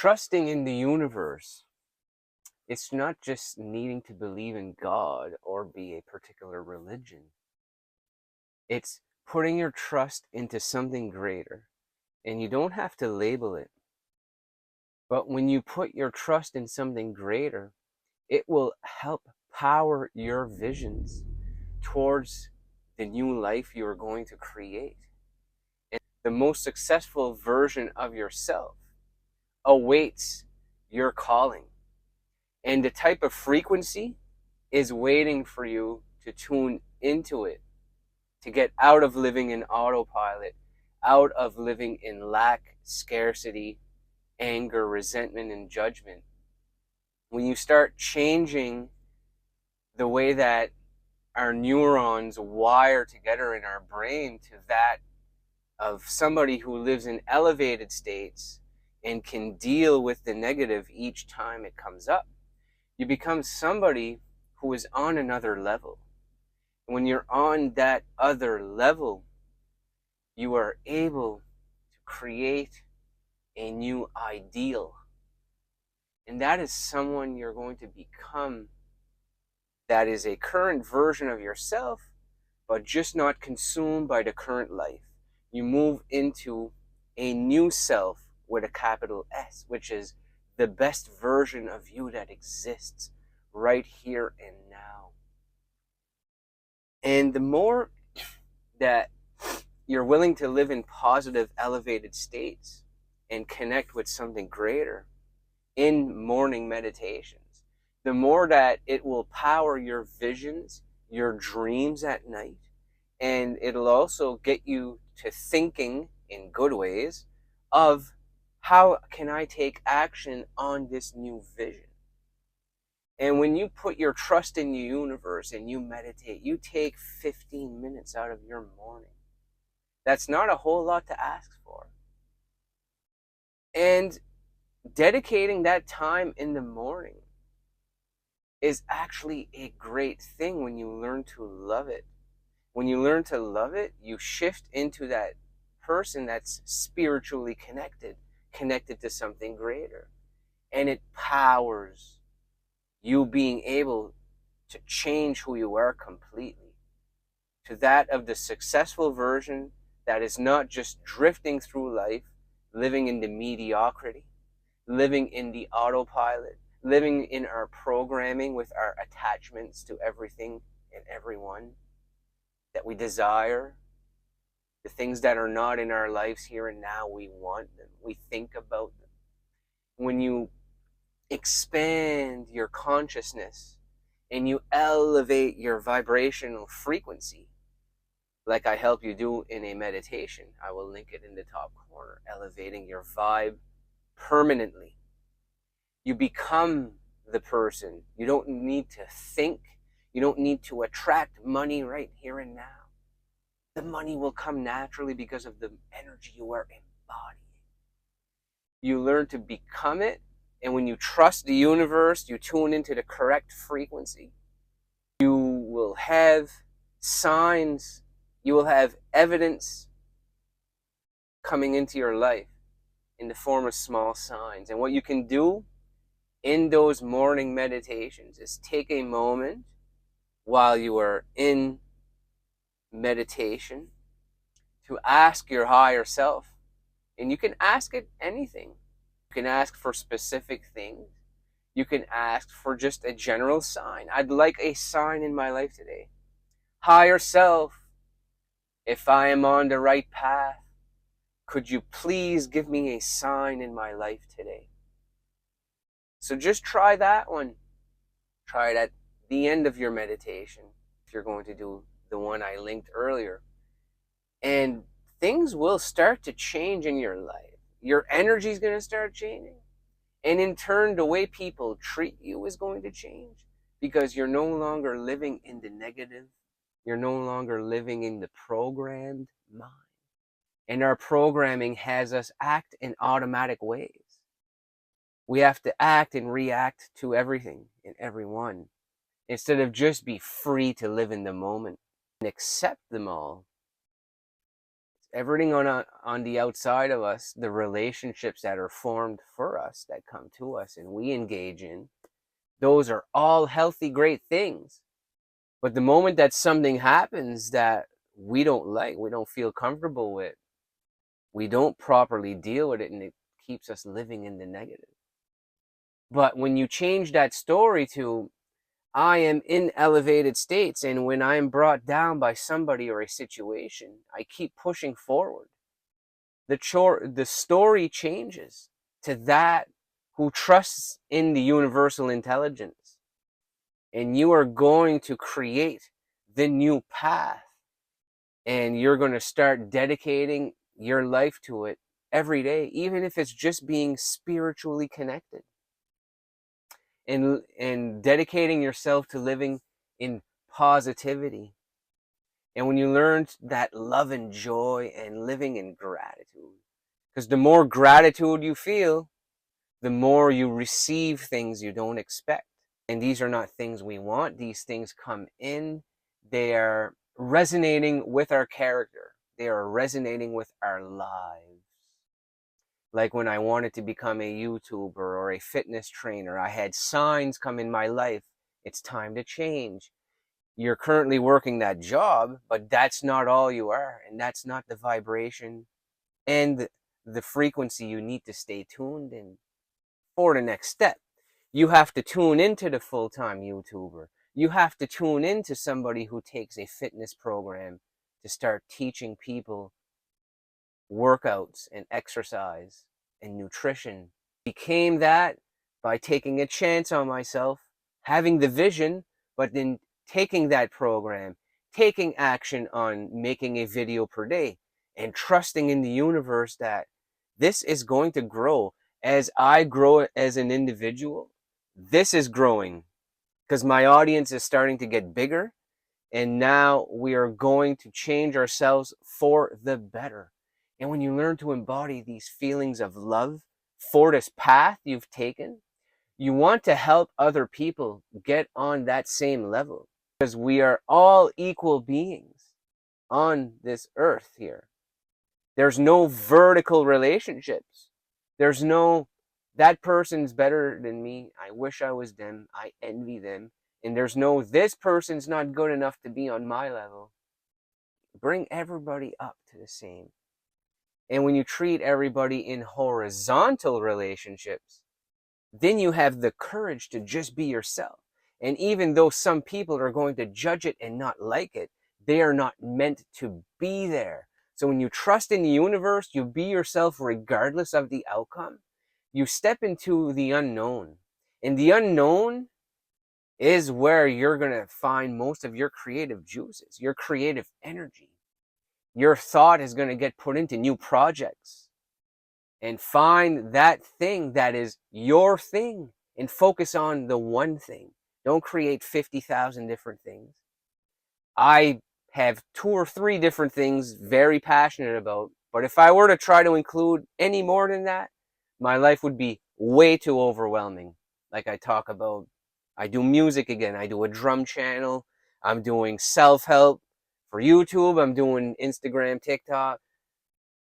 Trusting in the universe, it's not just needing to believe in God or be a particular religion. It's putting your trust into something greater. And you don't have to label it. But when you put your trust in something greater, it will help power your visions towards the new life you are going to create. And the most successful version of yourself awaits your calling. And the type of frequency is waiting for you to tune into it, to get out of living in autopilot, out of living in lack, scarcity, anger, resentment, and judgment. When you start changing the way that our neurons wire together in our brain to that of somebody who lives in elevated states and can deal with the negative each time it comes up, you become somebody who is on another level. When you're on that other level, you are able to create a new ideal. And that is someone you're going to become that is a current version of yourself, but just not consumed by the current life. You move into a new self with a capital S, which is the best version of you that exists right here and now. And the more that you're willing to live in positive, elevated states and connect with something greater in morning meditations, the more that it will power your visions, your dreams at night, and it'll also get you to thinking in good ways of how can I take action on this new vision. And when you put your trust in the universe and you meditate, you take 15 minutes out of your morning. That's not a whole lot to ask for. And dedicating that time in the morning is actually a great thing when you learn to love it. When you learn to love it, you shift into that person that's spiritually connected to something greater. And it powers you being able to change who you are completely to that of the successful version that is not just drifting through life, living in the mediocrity, living in the autopilot, living in our programming with our attachments to everything and everyone that we desire, the things that are not in our lives here and now, we want them, we think about them. When you expand your consciousness and you elevate your vibrational frequency, like I help you do in a meditation, I will link it in the top corner, elevating your vibe permanently. You become the person. You don't need to think. You don't need to attract money right here and now. The money will come naturally because of the energy you are embodying. You learn to become it, and when you trust the universe, you tune into the correct frequency. You will have signs, you will have evidence coming into your life in the form of small signs. And what you can do in those morning meditations is take a moment while you are in meditation to ask your higher self. And you can ask it anything. You can ask for specific things. You can ask for just a general sign. I'd like a sign in my life today. Higher self, if I am on the right path, could you please give me a sign in my life today? So just try that one. Try it at the end of your meditation if you're going to do the one I linked earlier. And things will start to change in your life. Your energy is going to start changing. And in turn, the way people treat you is going to change because you're no longer living in the negative. You're no longer living in the programmed mind. And our programming has us act in automatic ways. We have to act and react to everything and everyone instead of just be free to live in the moment and accept them all. everything on the outside of us, the relationships that are formed for us, that come to us and we engage in, those are all healthy, great things. But the moment that something happens that we don't like, we don't feel comfortable with, we don't properly deal with it, and it keeps us living in the negative. But when you change that story to, I am in elevated states, and when I am brought down by somebody or a situation, I keep pushing forward. The story changes to that who trusts in the universal intelligence. And you are going to create the new path. And you're going to start dedicating your life to it every day, even if it's just being spiritually connected. And dedicating yourself to living in positivity. And when you learn that love and joy and living in gratitude, because the more gratitude you feel, the more you receive things you don't expect. And these are not things we want. These things come in. They are resonating with our character. They are resonating with our lives. Like when I wanted to become a YouTuber or a fitness trainer, I had signs come in my life. It's time to change. You're currently working that job, but that's not all you are. And that's not the vibration and the frequency you need to stay tuned in for the next step. You have to tune into the full-time YouTuber. You have to tune into somebody who takes a fitness program to start teaching people workouts and exercise and nutrition. Became that by taking a chance on myself, having the vision, but then taking that program, taking action on making a video per day, and trusting in the universe that this is going to grow. As I grow as an individual, this is growing because my audience is starting to get bigger, and now we are going to change ourselves for the better. And when you learn to embody these feelings of love for this path you've taken, you want to help other people get on that same level, because we are all equal beings on this earth here. There's no vertical relationships. There's no, that person's better than me. I wish I was them. I envy them. And there's no, this person's not good enough to be on my level. Bring everybody up to the same. And when you treat everybody in horizontal relationships, then you have the courage to just be yourself. And even though some people are going to judge it and not like it, they are not meant to be there. So when you trust in the universe, you be yourself regardless of the outcome. You step into the unknown. And the unknown is where you're going to find most of your creative juices, your creative energy. Your thought is going to get put into new projects. And find that thing that is your thing and focus on the one thing. Don't create 50,000 different things. I have 2 or 3 different things very passionate about, but if I were to try to include any more than that, my life would be way too overwhelming. Like I talk about, I do music again, I do a drum channel, I'm doing self-help for YouTube, I'm doing Instagram, TikTok,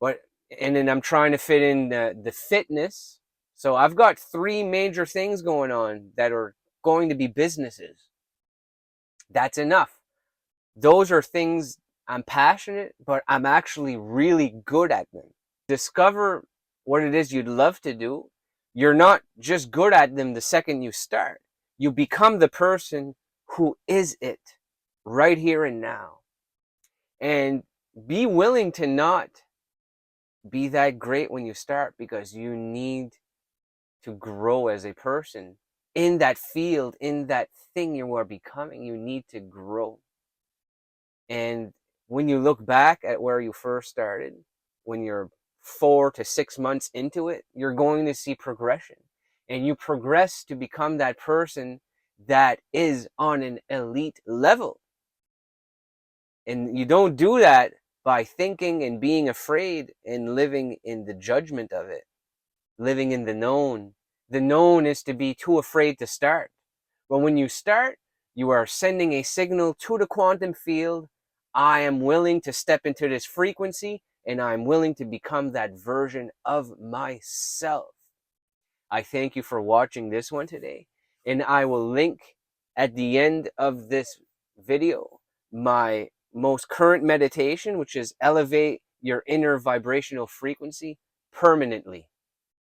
but and then I'm trying to fit in the fitness. So I've got 3 major things going on that are going to be businesses. That's enough. Those are things I'm passionate, but I'm actually really good at them. Discover what it is you'd love to do. You're not just good at them the second you start. You become the person who is it right here and now. And be willing to not be that great when you start, because you need to grow as a person in that field, in that thing you are becoming. You need to grow. And when you look back at where you first started, when you're 4 to 6 months into it, you're going to see progression, and you progress to become that person that is on an elite level. And you don't do that by thinking and being afraid and living in the judgment of it, living in the known. The known is to be too afraid to start. But when you start, you are sending a signal to the quantum field. I am willing to step into this frequency and I'm willing to become that version of myself. I thank you for watching this one today, and I will link at the end of this video my most current meditation, which is elevate your inner vibrational frequency permanently.